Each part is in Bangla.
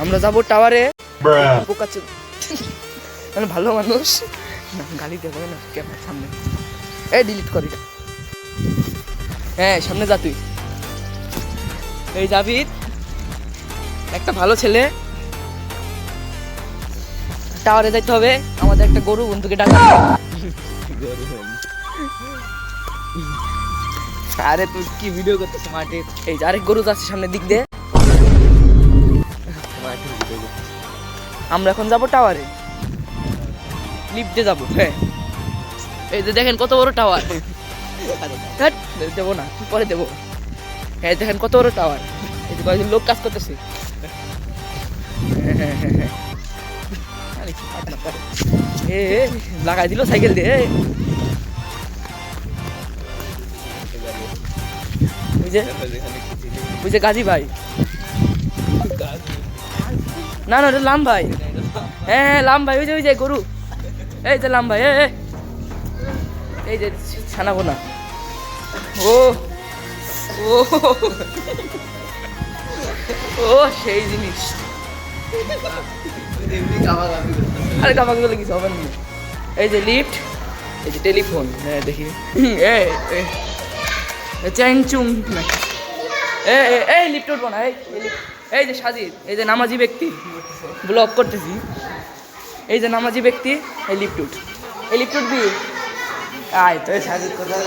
আমরা যাবো টাওয়ারে। মানে ভালো মানুষ গালি দেবো না ক্যামেরার সামনে। এই ডিলিট করি। হ্যাঁ সামনে যা তুই। এই যাবি একটা ভালো ছেলে। টাওয়ারে যাইতে হবে, আমাদের একটা গরু বন্ধুকে ডাকা। আরে তুই কি ভিডিও করতেছ মাঠে? এই যে আরেক গরু যাচ্ছে সামনের দিক দিয়ে। আমরা এখন যাবো টাওয়ারে, লিফটে যাবো। হ্যাঁ এই যে দেখেন কত বড় টাওয়ার। দেবো না পরে দেবো। হ্যাঁ দেখেন কত বড় টাওয়ার। এই যে কয়েকজন লোক কাজ করতেছে। লাগাই দিল সাইকেল দিয়ে। বুঝে গাজী ভাই না না লাম ভাই। হ্যাঁ লাম ভাই ওই যে গরু। এই যে লাম ভাই এই যে ছানাবো না। ও ও ও সেই জিনিস। আরে কামাকে বলে কিছু হবে না। এই যে লিফট, এই যে টেলিফোন। হ্যাঁ দেখি চ্যাংচুং এই লিফট উঠবো না। এই যে সাজিদ, এই যে নামাজি ব্যক্তি ব্লগ করতেছি। এই যে নামাজি ব্যক্তি, এই লিফট উঠ। এই লিফট উঠবি? আয় তো সাজিদ কোথায়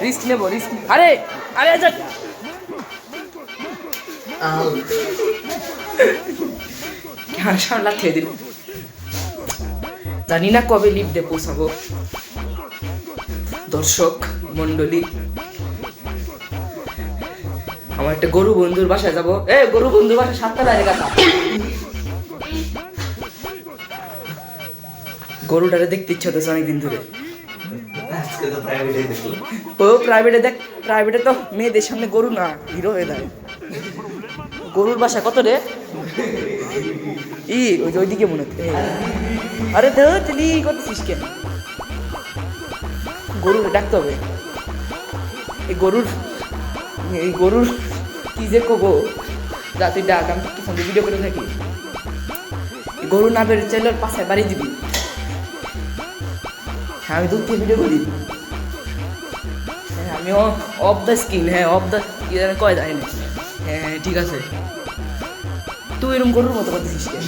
রিস্ক নেবো রিস্ক। আরে আরে আচ্ছা সামলা খেয়ে দিল। জানি না কবে লিফটে পৌঁছাবো। দর্শক মন্ডলী, আমার একটা গরু বন্ধুর বাসায় যাবো। গরু বন্ধুর বাসায় 7টা বাজে কথা। গরুটারে দেখতে ইচ্ছা হতেছে অনেকদিন ধরে। ও প্রাইভেটে দেখ, প্রাইভেটে তো মেয়েদের সামনে গরু না হিরো হয়ে যায়। গরুর বাসা কত রে? ওই যে ওইদিকে মনে হচ্ছে। আরে তুই করতেছিস কেন? গরুর ডাকতে হবে। এই গরুর কি যে কবো যা তুই ডাক। আমি কি সঙ্গে ভিডিও করে থাকি। গরু না বের চাইলে পাশে বাড়ি দিবি। হ্যাঁ আমি দূর থেকে ভিডিও করি। হ্যাঁ আমি অফ দ্য স্ক্রিন। হ্যাঁ অফ দ্য কি জানে কয় যায় না। হ্যাঁ ঠিক আছে। তুই এরকম গরুর মতো করতেছিস কেন?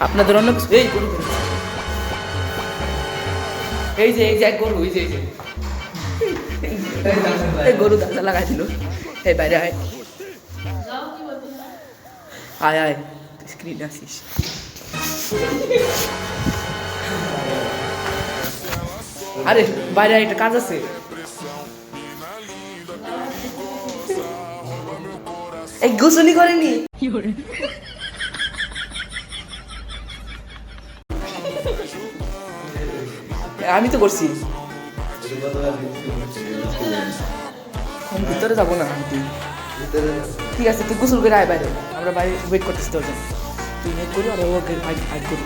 আপনাদের অন্য কিছু। এই গরু এই যে এক গরু ওই যে গরু দাঁড়া লাগাই দিল। এই বাইরে আয় আয় আয় স্ক্রিনে আসিস। আরে বাইরে একটা কাজ আছে। এই গোসলি করেনি। আমি তো করছি। ভিতরে যাবো না। ঠিক আছে তুই গোসল করে আয় বাইরে। আমরা বাইরে ওয়েট করতেছি তোর জন্য। তুই নেট করু আর ওকে ফাইট করু।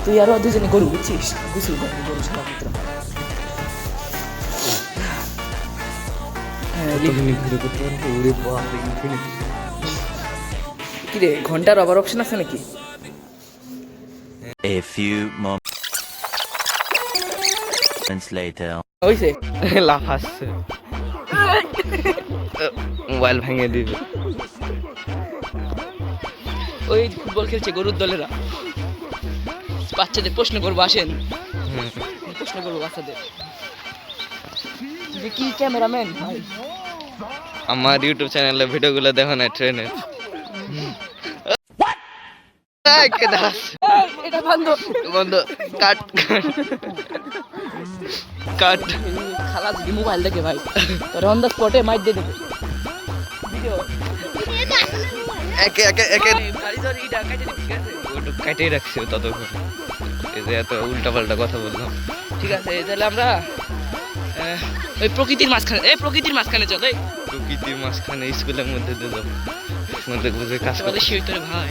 তুই আরো দুজনে গরু বুঝছিস। গোসল কর গরু সারা ভিতরে। কি রে ঘন্টার আবার অপশন আছে নাকি? A few moments later. হইছে লাফাচ্ছে, মোবাইল ভেঙে দিবে। ওই ফুটবল খেলছে গরুর দলেরা। বাচ্চাদের প্রশ্ন করবো আসেন। প্রশ্ন করবো বাচ্চাদের যে কি ক্যামেরাম্যান ভাই। আমার ইউটিউব চ্যানেলে ভিডিওগুলো দেখো না ট্রেনের। এটা বন্ধ বন্ধ কাট কাট। খালা যদি মোবাইল দেখে ভাই তোর অন দ্য স্পটে মাইট দিয়ে দেবে ভিডিও। একে একে একে গাড়ি ধরে ইটা কেটে দিবি ঠিক আছে? ওটা কাটেই রাখছে ততক্ষণ। এই যে এত উল্টা পাল্টা কথা বললাম। ঠিক আছে তাহলে আমরা ওই প্রকৃতির মাঝখানে চল। প্রকৃতির মাঝখানে স্কুলের মধ্যে দিয়ে যাবো মধ্যে বুঝে কাজ বলে করতে। শিওর ভাই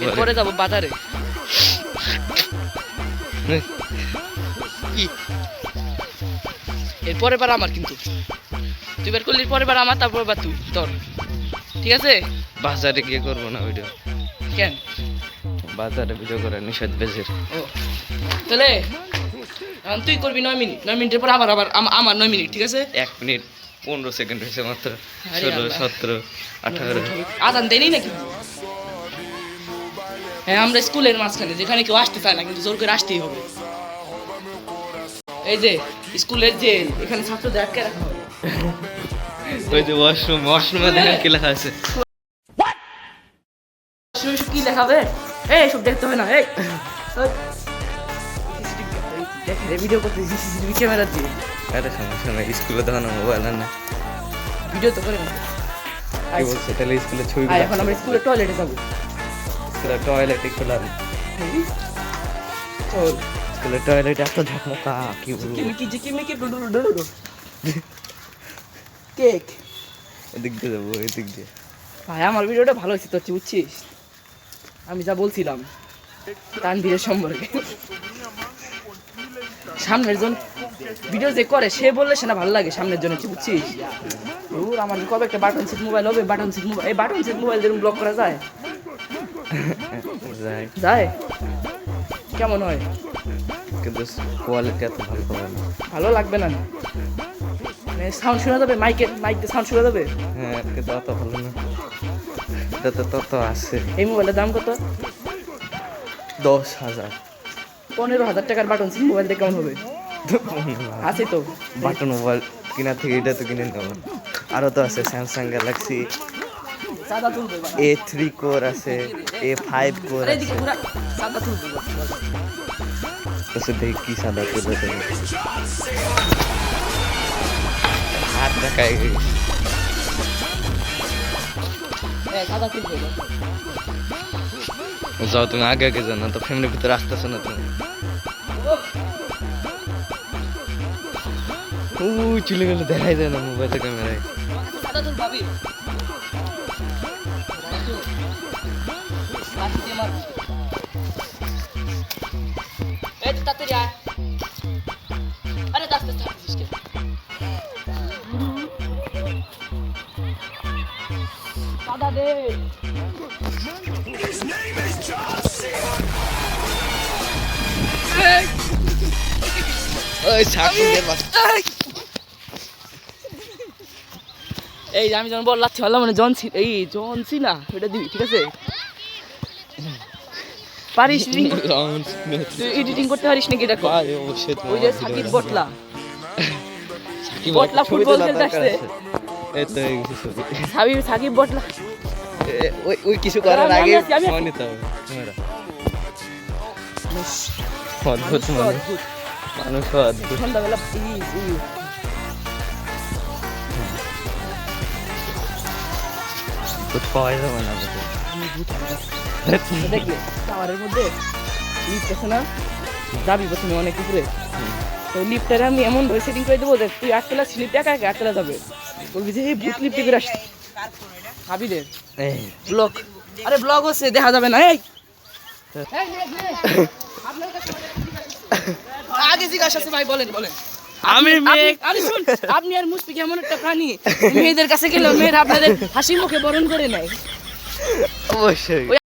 এরপরে যাবো বাজারে। কি এর পরের বার আমার কিন্তু তুই বের করলি পরের বার আমার তারপর বার তুই তোর ঠিক আছে বাজারে গিয়ে করবো না ভিডিও, কেন বাজারে ভিডিও করা নিষেধ বেজের। ও তাহলে এখন তুই করবি 9 মিনিট, 9 মিনিটের পর আবার আবার আমার 9 মিনিট ঠিক আছে 1 মিনিট 15 সেকেন্ড হয়েছে মাত্র। আরে 16 আল্লাহ। 17 18 আজান দেয়নি নাকি? হ্যাঁ আমরা স্কুলের মাঝখানে যেখানে কেউ আসতে চায় না কিন্তু জোর করে আসতেই হবে। এই যে স্কুলের জেল, এখানে ছাত্রদের আটকে রাখা হবে। ওই যে ওয়াশরুমে দেখেন কি লেখা আছে। এসব কি লেখাবে? এই সব দেখতে হবে না। এই দেখে ভিডিও করতে সিসিটিভি ক্যামেরা দিয়ে আরে সমস্যা নাই, স্কুলে দেখানো মোবাইল না ভিডিও তো করে না। কি বলছে তাহলে স্কুলে ছবি আর এখন আমরা স্কুলের টয়লেটে যাবো। স্কুলের টয়লেটে খোলা চল স্কুলের টয়লেটে এত ঝকমকা কি বলবো। কিমিকি ডুডুডুডু কেক। এদিক দিয়ে যাবো এদিক দিয়ে। ভাই আমার ভিডিওটা ভালো হয়েছে তো বুঝছিস, আমি যা বলছিলাম তানভীরের সম্পর্কে। সামনের জন ভিডিও যে করে সে বললে সে না ভালো লাগে সামনের জন্য, কি বুঝছিস? ওর আমার কবে একটা বাটন সেট মোবাইল হবে, বাটন সেট মোবাইল, এই বাটন সেট মোবাইল যেরকম ব্লক করা যায় যাই যায় কেমন হয়? কিন্তু কোয়ালিটি এত ভালো হবে না। ভালো লাগবে না, সাউন্ড শোনা যাবে, মাইক দিয়ে সাউন্ড শোনা যাবে। হ্যাঁ কিন্তু অত ভালো না, এটা তো তত আছে। এই মোবাইলের দাম কত? 10,000। 15,000 টাকার বাটন সেট মোবাইল দিয়ে কেমন হবে? আছে তো বাটন মোবাইল কিনার থেকে এটা তো কিনে নেবো। আরও তো আছে স্যামসাং গ্যালাক্সি সাদা তুলবে A3 কোর আছে, A5 কোর আরে আছে। এদিকে ঘুরা, সাদা তুলবে তো দেখি কি সাদা তুলে দেবে। হাত দেখায় সাদা তুলবে। যাও তুমি আগে আগে যাও না তো ফ্যামিলির ভিতরে আসতেছো না তুমি। চলে গেলে দেখাই যায় না মোবাইলের ক্যামেরায়। সাদা তুল ভাবি লাঠি দিয়ে মার। এই তো তাড়াতাড়ি আয়। আরে আস্তে আস্তে হাঁটছিস কেন? সাদা দে। ওই ছাকিলের বাচ্চা। এই যে আমি যখন বল লাচ্ছি বললাম মানে জন সিনা ওটা দিবি ঠিক আছে? পারিস তুই এডিটিং করতে পারিস নাকি? দেখো ওই যে সাকিব বটলা বটলা ফুটবল খেলতে আসছে। এই তো এই কিছু ছবি। সাকিব বটলা ওই কিছু করার আমি আগে আছি, আমি আছি। ফোন নিতে হবে ক্যামেরা। অদ্ভুত মানুষ অদ্ভুত। সন্ধ্যাবেলা পাওয়া যাবে না দেখলে টাওয়ারের মধ্যে লিফট আছে না, যাবি প্রথমে অনেক উপরে, তো লিফটারে আমি এমন ভাবে সেটিং করে দেবো যে তুই 8 তলা স্লিপ একা একা 8 তলা যাবে, বলবি যে এই ভূত লিফটে করে আসছে হাবিদের ব্লগ। আরে ব্লগ হচ্ছে দেখা যাবে না। এই আগে জিজ্ঞাসা আছে ভাই, বলেন বলেন। আমি আরে শুন, আপনি আর মুশফিক এমন একটা প্রাণী, মেয়েদের কাছে গেলে মেয়েরা আপনাদের হাসি মুখে বরণ করে নেয়। অবশ্যই।